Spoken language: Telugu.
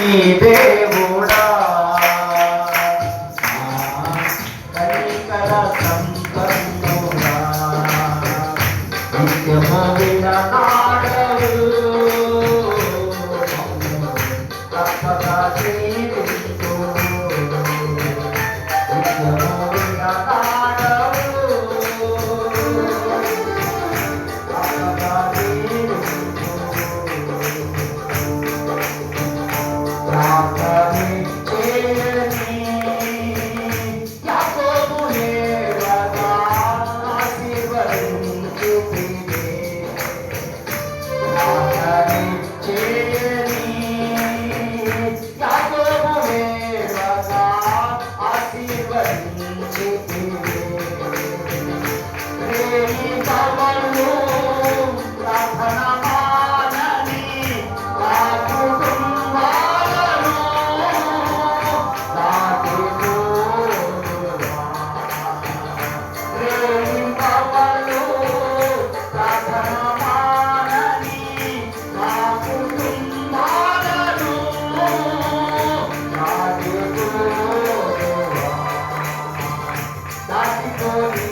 నీ దేవుడా కనికర సంపన్నుడా నిత్యము విడనాడవు తప్పక జీవించు నిత్యము విడనాడవు తప్పక జీవించు ప్రార్థనే చేయని యాకోబు హేవగా ఆశీర్వదించు ప్రియుడే ప్రార్థనే చేయని యాకోబు హేవగా ఆశీర్వదించు ప్రియుడే ప్రేమి పవను ప్రార్థన మానని నా కుటుంబాలను ప్రేమి పవను ప్రార్థన మానని నా కుటుంబాలను దాటిపోని